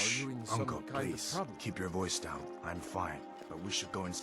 Are you in some Uncle, kind please, of trouble? keep your voice down. I'm fine, but we should go and...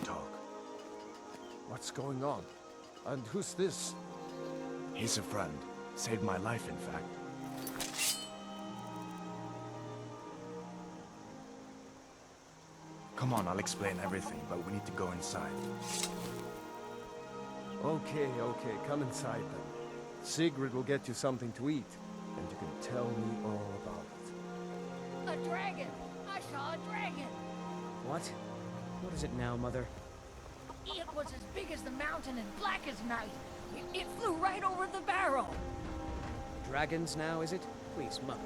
talk. What's going on? And who's this? He's a friend. Saved my life, in fact. Come on, I'll explain everything, but we need to go inside. Okay, come inside then. Sigrid will get you something to eat, and you can tell me all about it. A dragon! I saw a dragon! What? What is it now, Mother? It was as big as the mountain and black as night. It flew right over the barrel. Dragons now, is it? Please, Mother.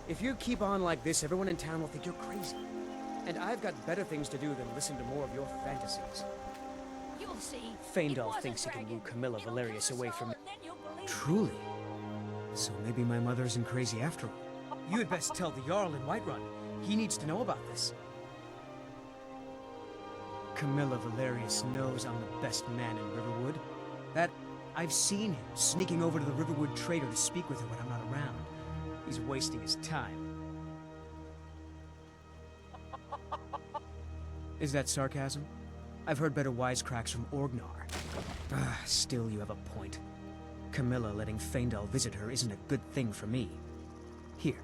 If you keep on like this, everyone in town will think you're crazy. And I've got better things to do than listen to more of your fantasies. You'll see. Feindal thinks he can woo Camilla It'll Valerius kill us away all, from me. and then you'll believe it. Truly? So maybe my mother isn't crazy after all. You had best tell the Jarl in Whiterun. He needs to know about this. Camilla Valerius knows I'm the best man in Riverwood. That I've seen him sneaking over to the Riverwood trader to speak with her when I'm not around. He's wasting his time. Is that sarcasm? I've heard better wisecracks from Orgnar. Still, you have a point. Camilla letting Feindal visit her isn't a good thing for me. Here,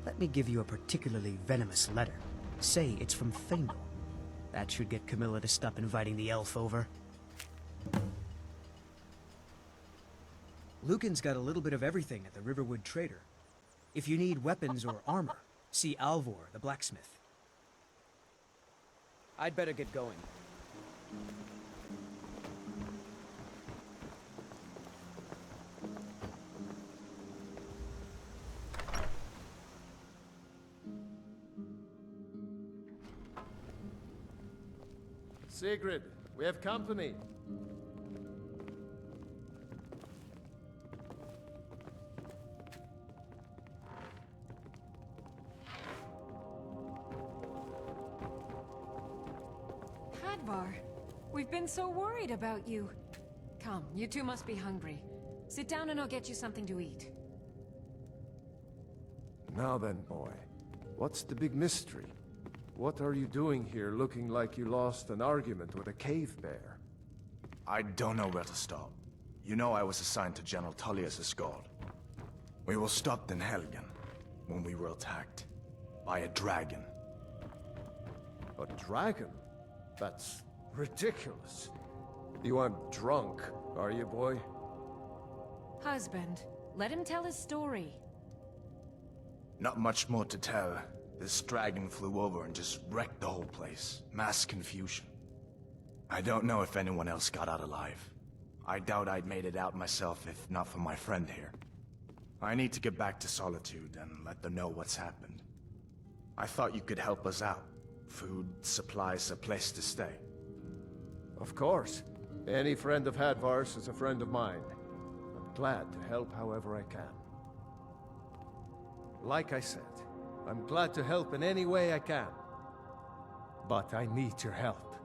let me give you a particularly venomous letter. Say it's from Feindal. That should get Camilla to stop inviting the elf over. Lucan's got a little bit of everything at the Riverwood trader. If you need weapons or armor, see Alvor, the blacksmith. I'd better get going. Sigrid, we have company. Hadvar, we've been so worried about you. Come, you two must be hungry. Sit down and I'll get you something to eat. Now then, boy, what's the big mystery? What are you doing here looking like you lost an argument with a cave bear? I don't know where to start. You know I was assigned to General Tullius' guard. We were stopped in Helgen when we were attacked by a dragon. A dragon? That's ridiculous. You aren't drunk, are you, boy? Husband, let him tell his story. Not much more to tell. This dragon flew over and just wrecked the whole place. Mass confusion. I don't know if anyone else got out alive. I doubt I'd made it out myself if not for my friend here. I need to get back to Solitude and let them know what's happened. I thought you could help us out. Food, supplies, a place to stay. Of course. Any friend of Hadvar's is a friend of mine. I'm glad to help however I can. Like I said, I'm glad to help in any way I can. But I need your help.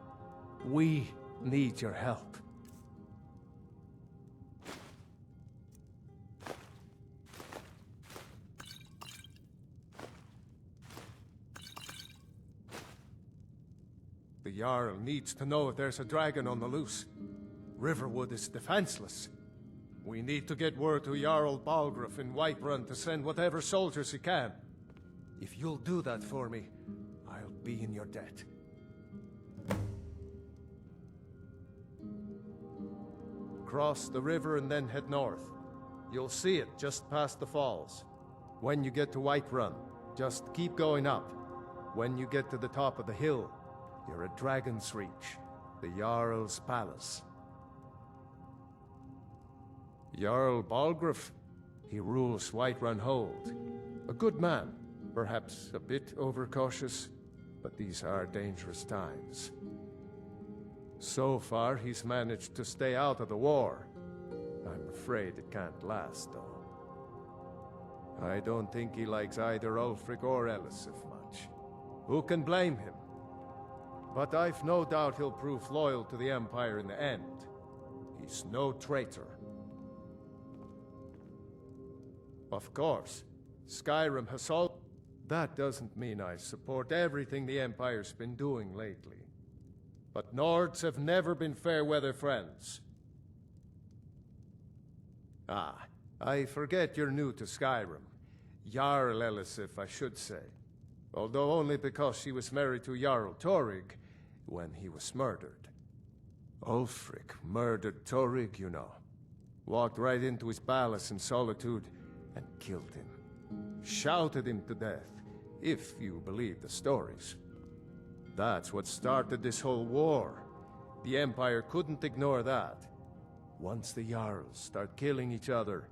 We need your help. The Jarl needs to know if there's a dragon on the loose. Riverwood is defenseless. We need to get word to Jarl Balgruuf in Whiterun to send whatever soldiers he can. If you'll do that for me, I'll be in your debt. Cross the river and then head north. You'll see it just past the falls. When you get to Whiterun, just keep going up. When you get to the top of the hill, you're at Dragon's Reach, the Jarl's palace. Jarl Balgruuf, he rules Whiterun Hold. A good man, perhaps a bit overcautious, but these are dangerous times. So far, he's managed to stay out of the war. I'm afraid it can't last, though. I don't think he likes either Ulfric or Elisif much. Who can blame him? But I've no doubt he'll prove loyal to the Empire in the end. He's no traitor. Of course, Skyrim has all... That doesn't mean I support everything the Empire's been doing lately. But Nords have never been fair-weather friends. Ah, I forget you're new to Skyrim. Jarl Elisif, I should say. Although only because she was married to Jarl Torygg when he was murdered. Ulfric murdered Torygg, you know. Walked right into his palace in Solitude and killed him. Shouted him to death, if you believe the stories. That's what started this whole war. The Empire couldn't ignore that. Once the Jarls start killing each other,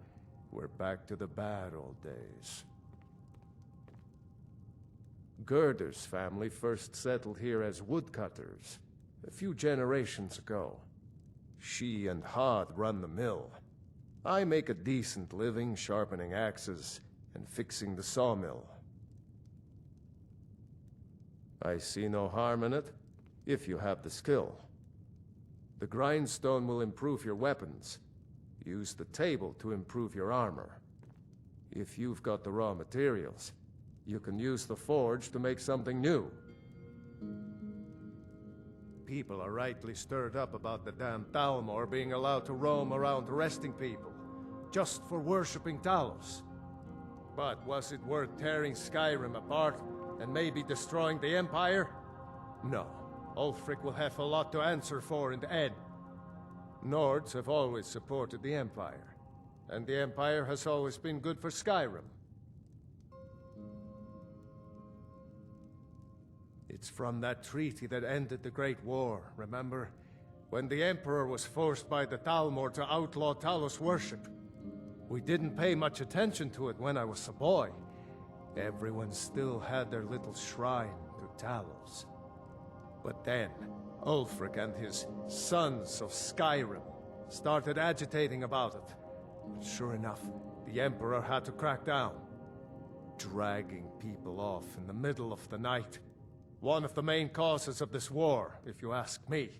we're back to the bad old days. Gerder's family first settled here as woodcutters, a few generations ago. She and Hod run the mill. I make a decent living sharpening axes and fixing the sawmill. I see no harm in it, if you have the skill. The grindstone will improve your weapons. Use the table to improve your armor. If you've got the raw materials, you can use the forge to make something new. People are rightly stirred up about the damn Thalmor being allowed to roam around arresting people, just for worshipping Talos. But was it worth tearing Skyrim apart and maybe destroying the Empire? No. Ulfric will have a lot to answer for in the end. Nords have always supported the Empire, and the Empire has always been good for Skyrim. It's from that treaty that ended the Great War, remember? When the Emperor was forced by the Thalmor to outlaw Talos worship. We didn't pay much attention to it when I was a boy. Everyone still had their little shrine to Talos. But then, Ulfric and his Sons of Skyrim started agitating about it. But sure enough, the Emperor had to crack down. Dragging people off in the middle of the night. One of the main causes of this war, if you ask me.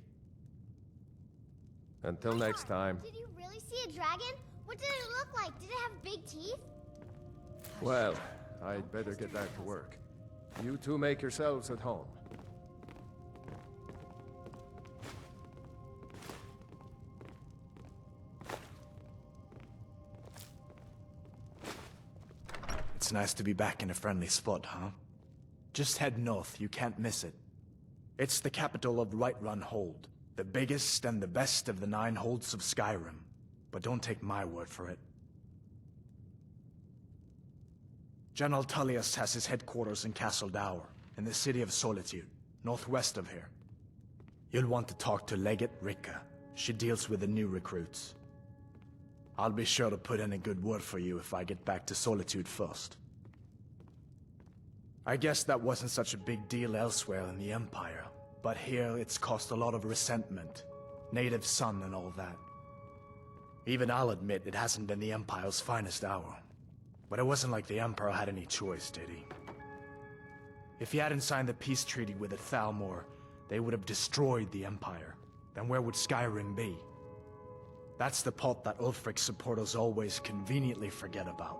Until next time. Did you really see a dragon? What did it look like? Did it have big teeth? Well, I'd better get back to work. You two make yourselves at home. It's nice to be back in a friendly spot, huh? Just head north, you can't miss it. It's the capital of Whiterun Hold, the biggest and the best of the 9 holds of Skyrim. But don't take my word for it. General Tullius has his headquarters in Castle Dower, in the city of Solitude, northwest of here. You'll want to talk to Legate Ricka. She deals with the new recruits. I'll be sure to put in a good word for you if I get back to Solitude first. I guess that wasn't such a big deal elsewhere in the Empire, but here it's caused a lot of resentment. native son and all that. Even I'll admit it hasn't been the Empire's finest hour. But it wasn't like the Emperor had any choice, did he? If he hadn't signed the peace treaty with the Thalmor, they would have destroyed the Empire. Then where would Skyrim be? That's the pulp that Ulfric's supporters always conveniently forget about.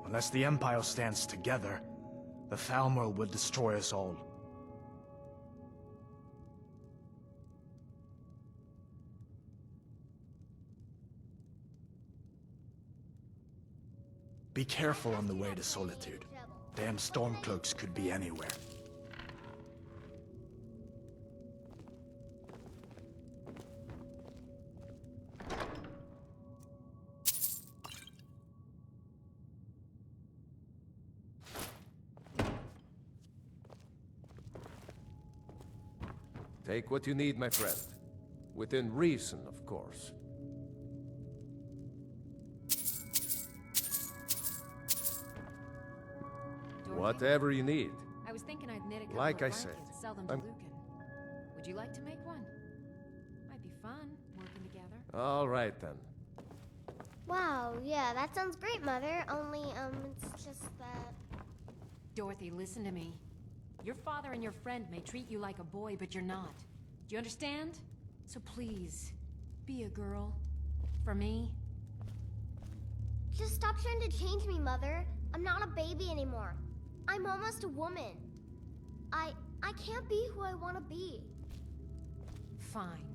Unless the Empire stands together, the Thalmor will destroy us all. Be careful on the way to Solitude. Damn Stormcloaks could be anywhere. Take what you need, my friend. Within reason, of course. Whatever you need. I was thinking I'd knit a couple Like of I said, blankets and sell them to I'm- Lucan. Would you like to make one? Might be fun, working together. All right, then. Wow, yeah, that sounds great, Mother. Only, it's just that... Dorothy, listen to me. Your father and your friend may treat you like a boy, but you're not. Do you understand? So please, be a girl. For me. Just stop trying to change me, Mother. I'm not a baby anymore. I'm almost a woman. I can't be who I want to be. Fine.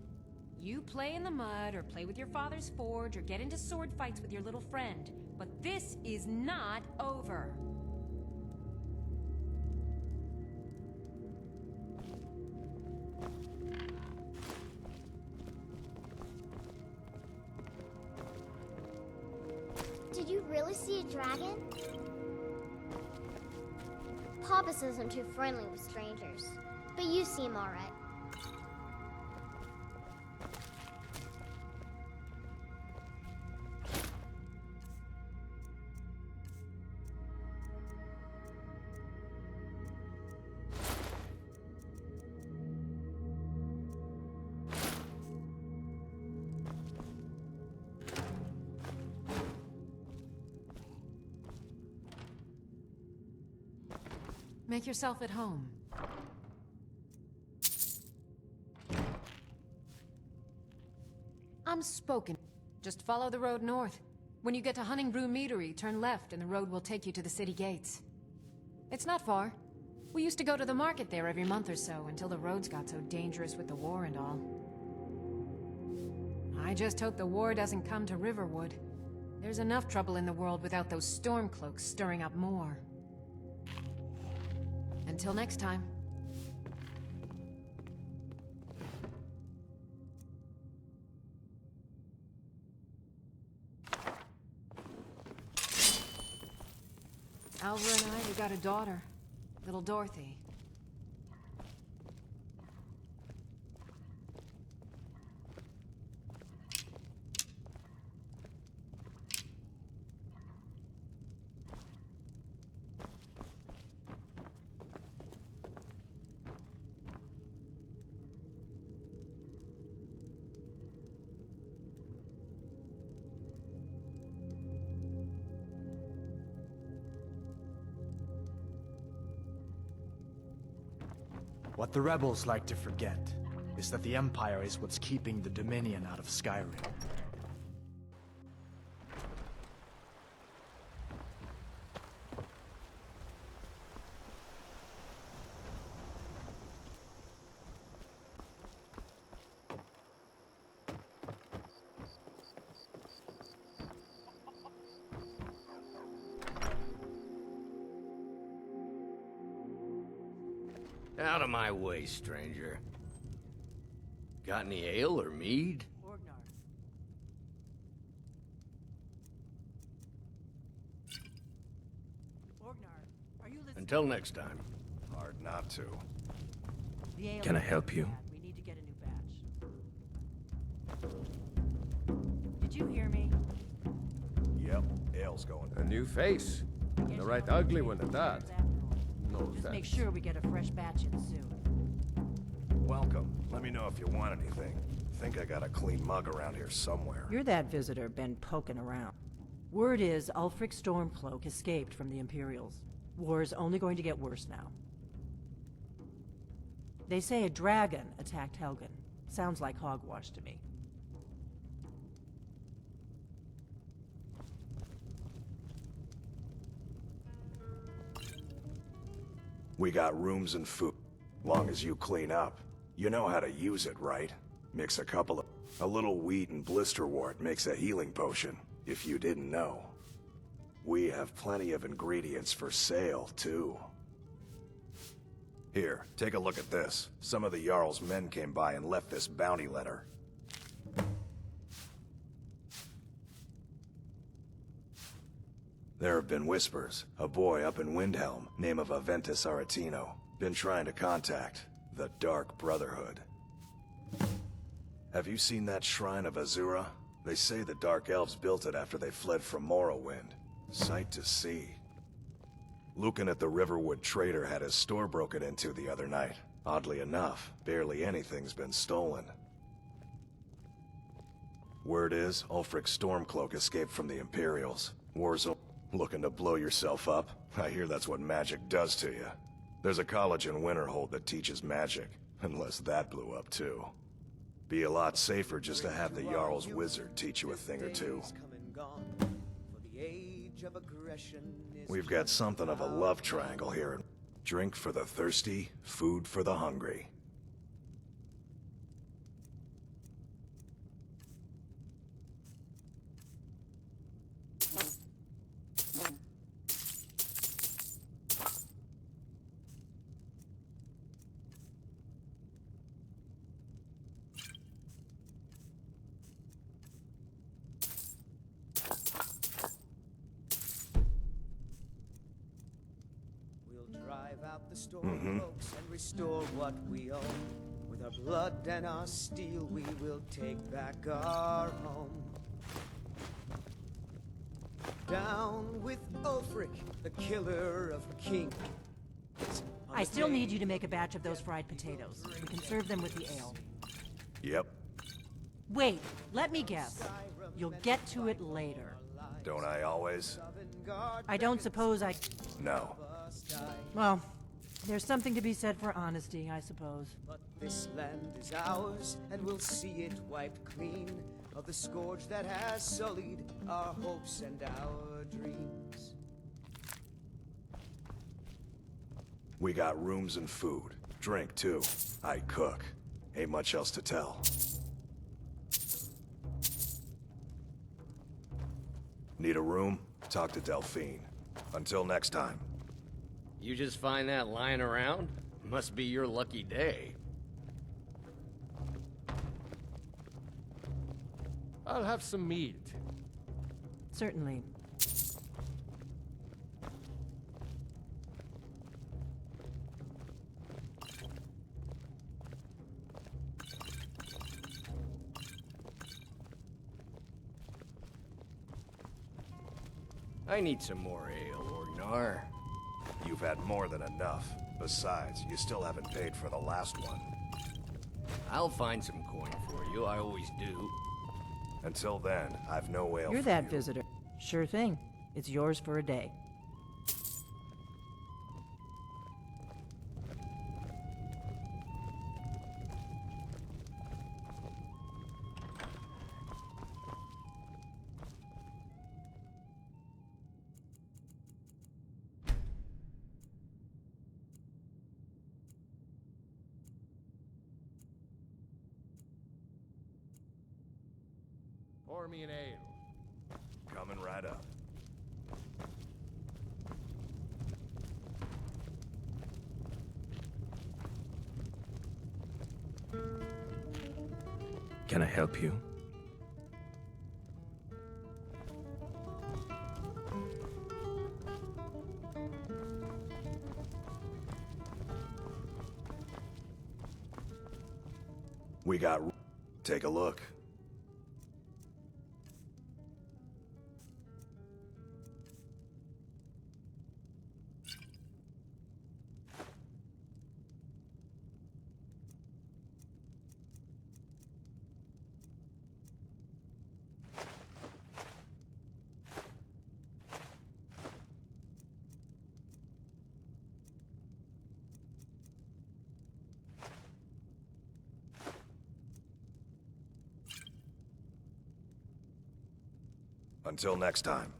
You play in the mud, or play with your father's forge, or get into sword fights with your little friend. But this is not over. Did you really see a dragon? Papa says I'm too friendly with strangers, but you seem alright. Make yourself at home. I'm spoken. Just follow the road north. When you get to Hunningbrew Meadery, turn left and the road will take you to the city gates. It's not far. We used to go to the market there every month or so until the roads got so dangerous with the war and all. I just hope the war doesn't come to Riverwood. There's enough trouble in the world without those Stormcloaks stirring up more. Until next time. Alva and I, we got a daughter. Little Dorothy. What the rebels like to forget is that the Empire is what's keeping the Dominion out of Skyrim. Out of my way, stranger. Got any ale or mead? Until next time. Hard not to. Can I help you? We need to get a new batch. Did you hear me? Yep, ale's going. A new face. And a right ugly one at that. No Just make offense. sure we get a fresh batch in soon. Welcome. Let me know if you want anything. think I got a clean mug around here somewhere. You're that visitor been poking around. Word is Ulfric Stormcloak escaped from the Imperials. War's only going to get worse now. They say a dragon attacked Helgen. Sounds like hogwash to me. We got rooms and food. Long as you clean up. You know how to use it, right? Mix a couple of... A little wheat and blisterwort makes a healing potion, if you didn't know. We have plenty of ingredients for sale, too. Here, take a look at this. Some of the Jarl's men came by and left this bounty letter. There have been whispers. A boy up in Windhelm, name of Aventus Aretino, been trying to contact the Dark Brotherhood. Have you seen that shrine of Azura? They say the Dark Elves built it after they fled from Morrowind. Sight to see. Lucan at the Riverwood trader had his store broken into the other night. Oddly enough, barely anything's been stolen. Word is, Ulfric Stormcloak escaped from the Imperials. War's looking to blow yourself up. I hear that's what magic does to you. There's a college in Winterhold that teaches magic, unless that blew up too. Be a lot safer just to have the Jarl's wizard teach you a thing or two. We've got something of a love triangle here. Drink for the thirsty, food for the hungry. Out the storm, folks, and restore what we own. With our blood and our steel, we will take back our home. Down with Ulfric, the killer of kings. I still need you to make a batch of those fried potatoes. You can serve them with the ale. Yep. Wait, let me guess. You'll get to it later. Don't I always? I don't suppose I... No. Well, there's something to be said for honesty, I suppose. But this land is ours, and we'll see it wiped clean of the scourge that has sullied our hopes and our dreams. We got rooms and food. Drink, too. I cook. Ain't much else to tell. Need a room? Talk to Delphine. Until next time. You just find that lying around? Must be your lucky day. I'll have some meat. Certainly. I need some more ale, Orgnar. You've had more than enough. Besides, you still haven't paid for the last one. I'll find some coin for you, I always do. Until then, I've no ale You're for that you. visitor. Sure thing. It's yours for a day. Pour me an ale. Coming right up. Can I help you? We got... Take a look. Until next time.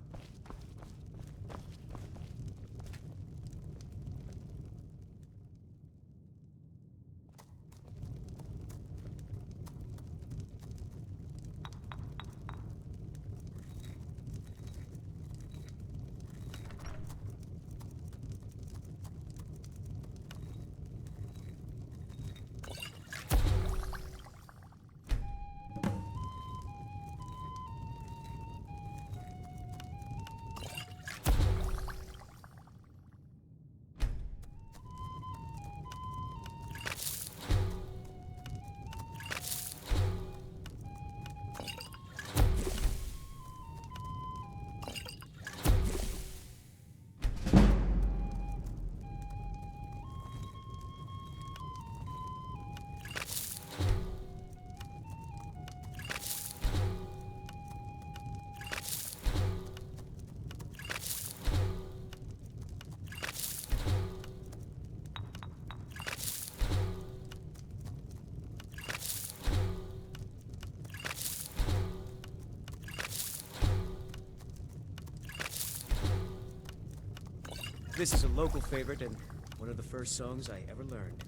This is a local favorite and one of the first songs I ever learned.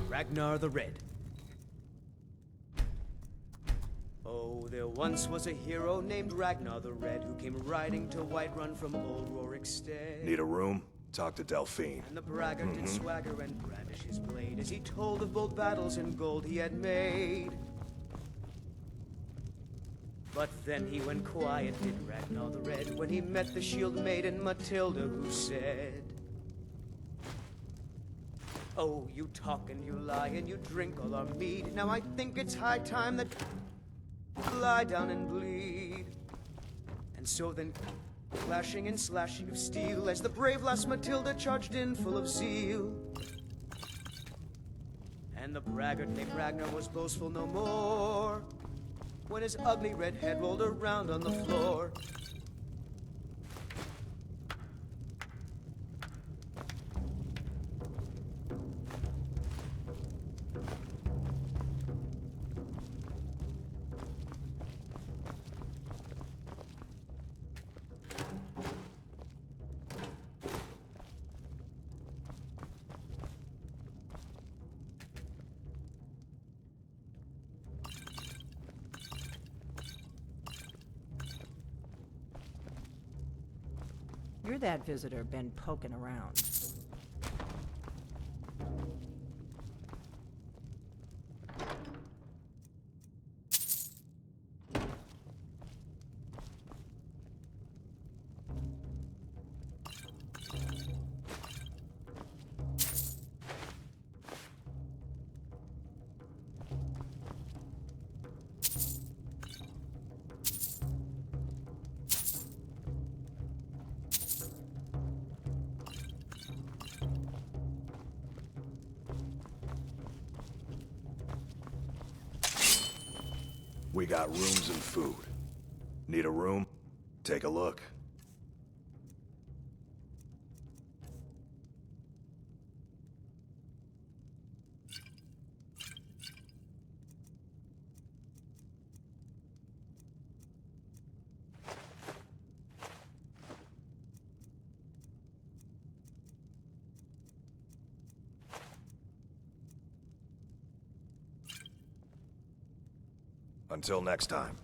Ragnar the Red. Oh, there once was a hero named Ragnar the Red who came riding to Whiterun from old Rorikstead. Need a room? Talk to Delphine. And the braggart did swagger and brandish his blade as he told of bold battles and gold he had made. But then he went quiet, did Ragnar the Red, when he met the shield maiden Matilda, who said, "Oh, you talk and you lie and you drink all our mead. Now I think it's high time that you lie down and bleed." And so then, clashing and slashing of steel, as the brave lass Matilda charged in full of zeal. And the braggart named Ragnar was boastful no more, when his ugly red head rolled around on the floor. You're that visitor been poking around. We got rooms and food. Need a room? Take a look. Until next time.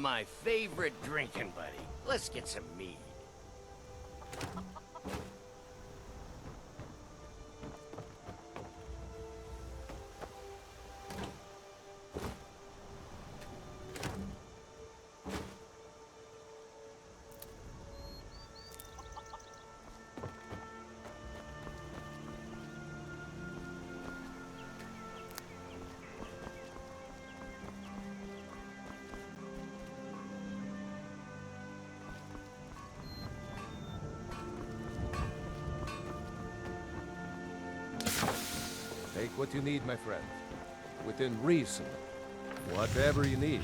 my favorite drinking buddy. Let's get some mead. Take what you need, my friend. Within reason. Whatever you need.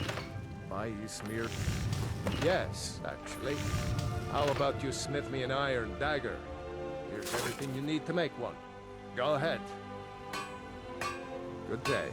Buy smear. Yes, actually. How about you smith me an iron dagger? Here's everything you need to make one. Go ahead. Good day.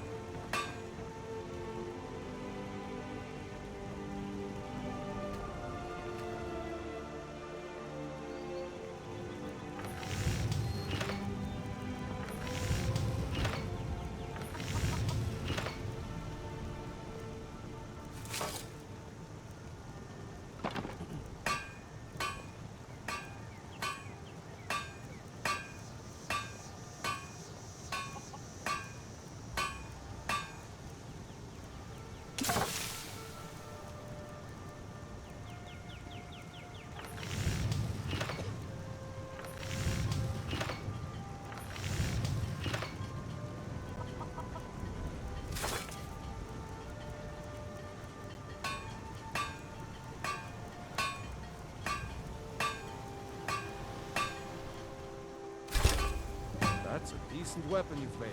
That's a decent weapon you've made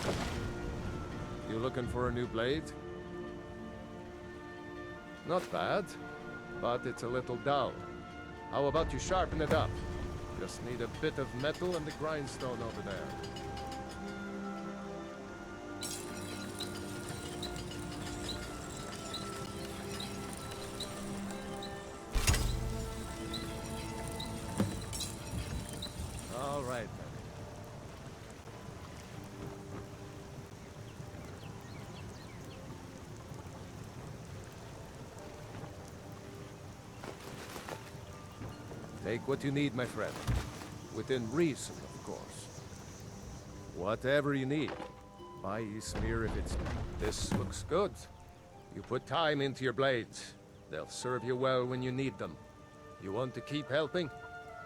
there. You looking for a new blade? Not bad, but it's a little dull. How about you sharpen it up? Just need a bit of metal and the grindstone over there. All right, then. Take what you need, my friend. Within reason, of course. Whatever you need. Buy ye smear if it's... This looks good. You put time into your blades. They'll serve you well when you need them. You want to keep helping?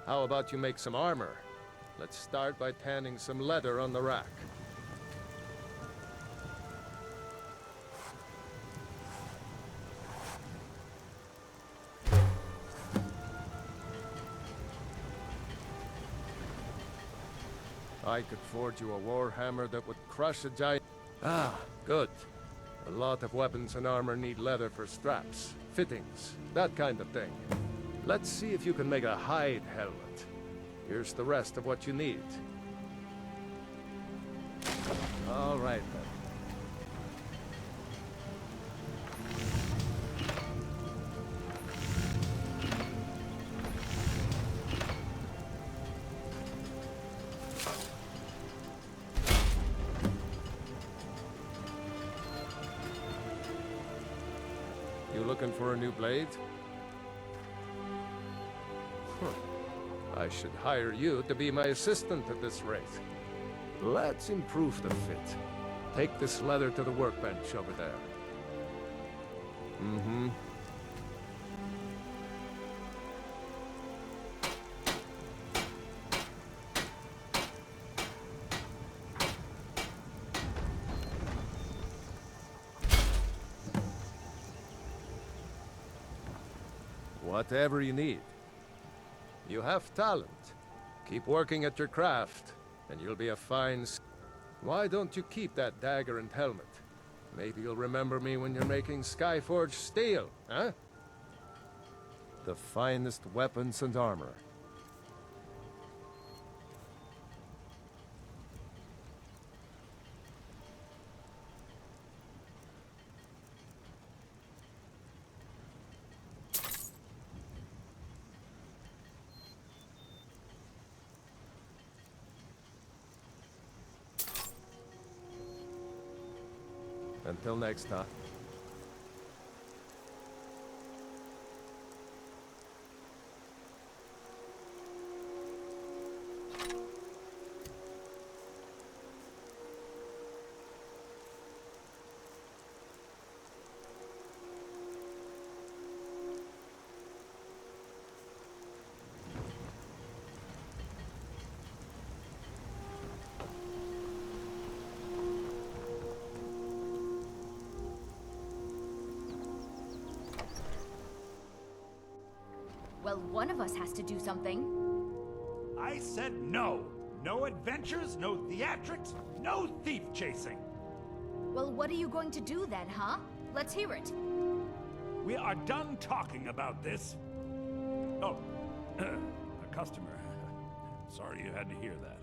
How about you make some armor? Let's start by tanning some leather on the rack. I could forge you a war hammer that would crush a giant... Ah, good. A lot of weapons and armor need leather for straps, fittings, that kind of thing. Let's see if you can make a hide helmet. Here's the rest of what you need. All right, then. You looking for a new blade? I should hire you to be my assistant at this rate. Let's improve the fit. Take this leather to the workbench over there. Mm-hmm. Whatever you need. You have talent. Keep working at your craft, and you'll be a fine... Why don't you keep that dagger and helmet? Maybe you'll remember me when you're making Skyforged steel, huh? The finest weapons and armor. Until next time. Well, one of us has to do something. I said no. No adventures, no theatrics, no thief chasing. Well, what are you going to do then, huh? Let's hear it. We are done talking about this. Oh, a customer. Sorry you had to hear that.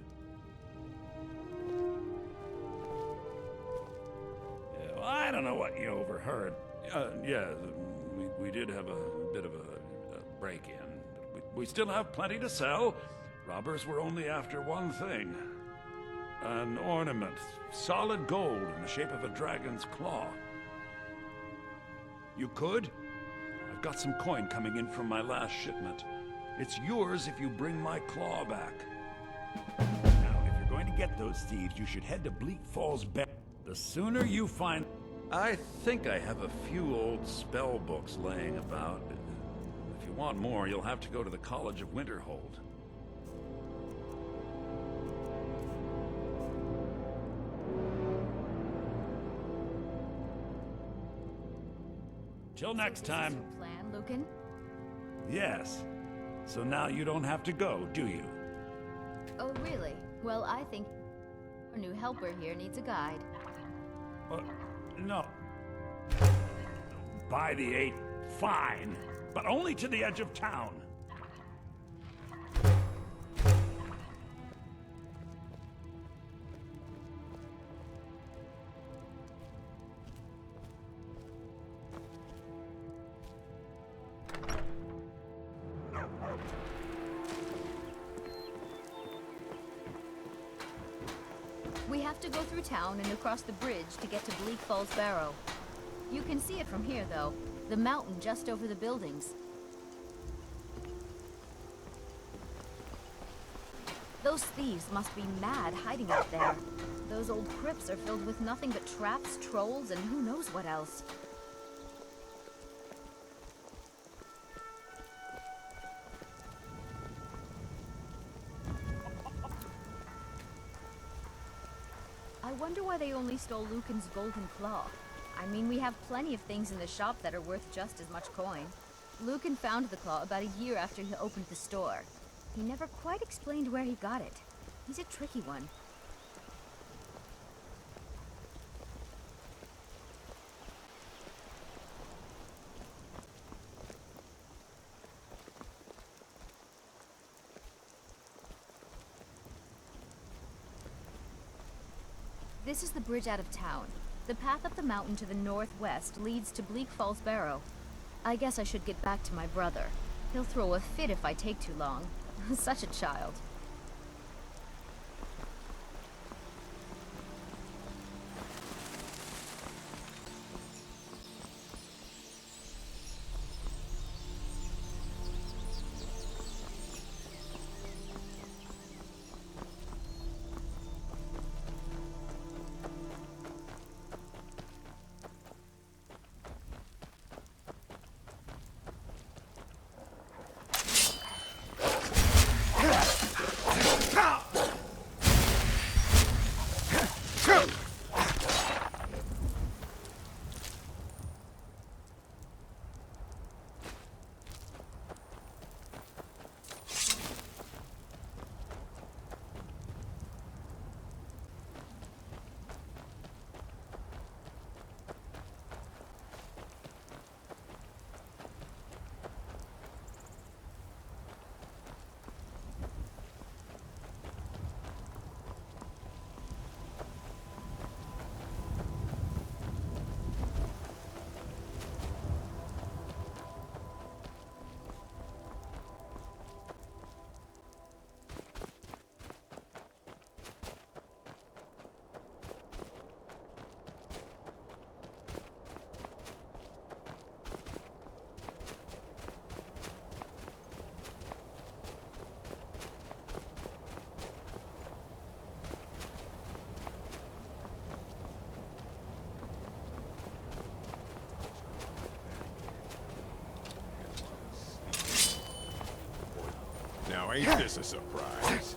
Yeah, well, I don't know what you overheard. Yeah, we did have a bit of a break-in. We still have plenty to sell. Robbers were only after one thing. An ornament, solid gold in the shape of a dragon's claw. You could? I've got some coin coming in from my last shipment. It's yours if you bring my claw back. Now, if you're going to get those thieves, you should head to Bleak Falls Bay. The sooner you find... I think I have a few old spell books laying about. If you want more, you'll have to go to the College of Winterhold. Till next time. Is this your plan, Lucan? Yes. So now you don't have to go, do you? Oh, really? Well, I think our new helper here needs a guide. No. By the 8, fine. But only to the edge of town. We have to go through town and across the bridge to get to Bleak Falls Barrow. You can see it from here, though. The mountain just over the buildings. Those thieves must be mad hiding out there. Those old crypts are filled with nothing but traps, trolls, and who knows what else. I wonder why they only stole Lucan's golden claw. I mean, we have plenty of things in the shop that are worth just as much coin. Lucan found the claw about a year after he opened the store. He never quite explained where he got it. He's a tricky one. This is the bridge out of town. The path up the mountain to the northwest leads to Bleak Falls Barrow. I guess I should get back to my brother. He'll throw a fit if I take too long. Such a child. Now ain't this a surprise?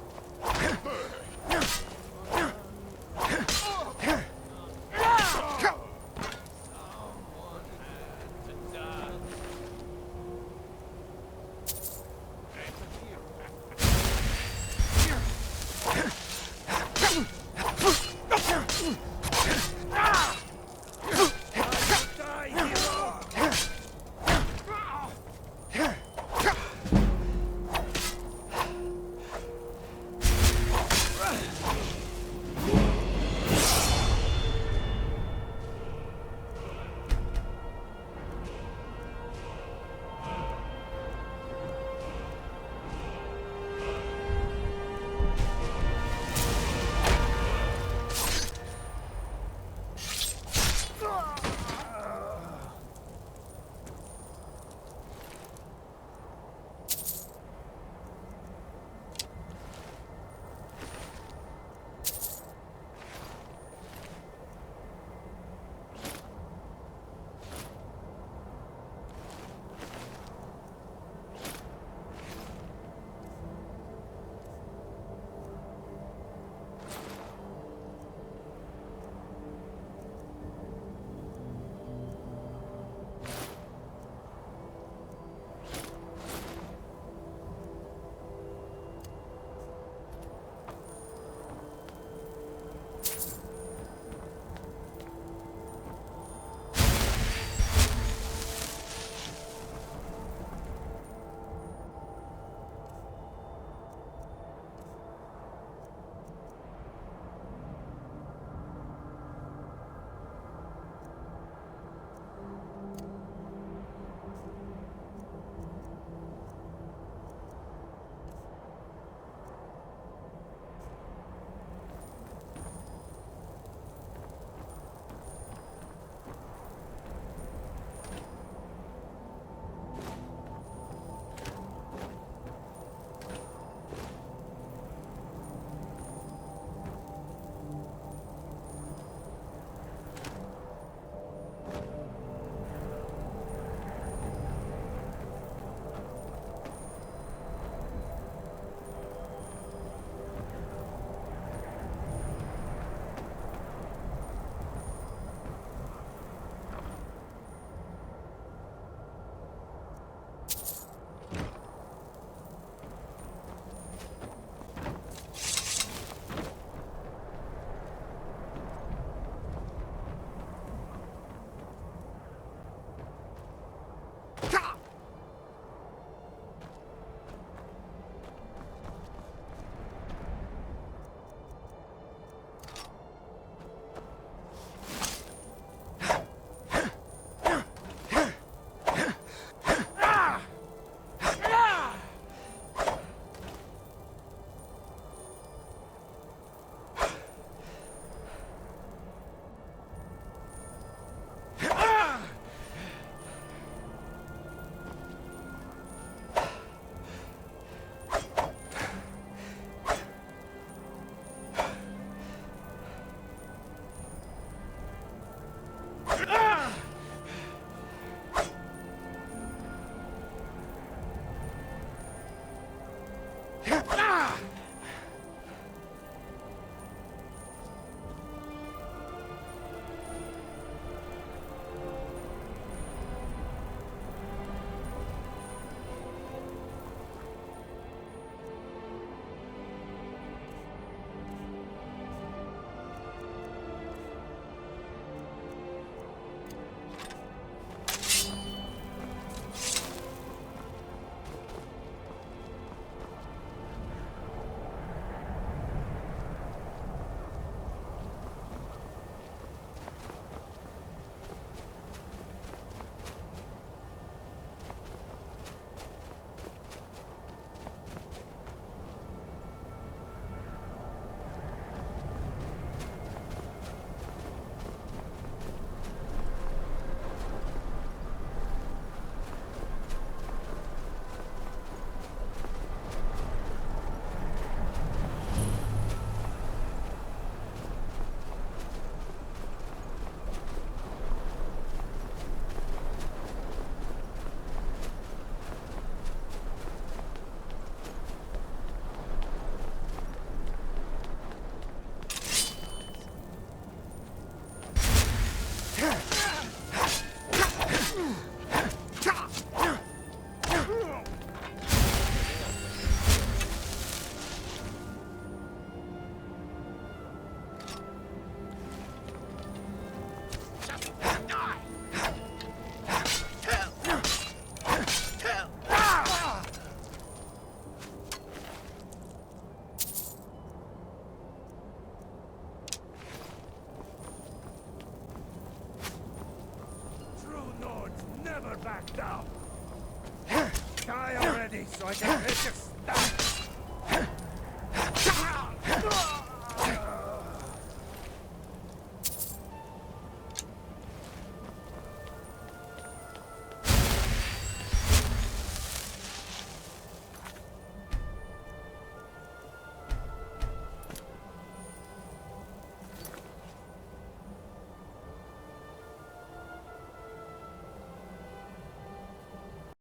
going to hit you.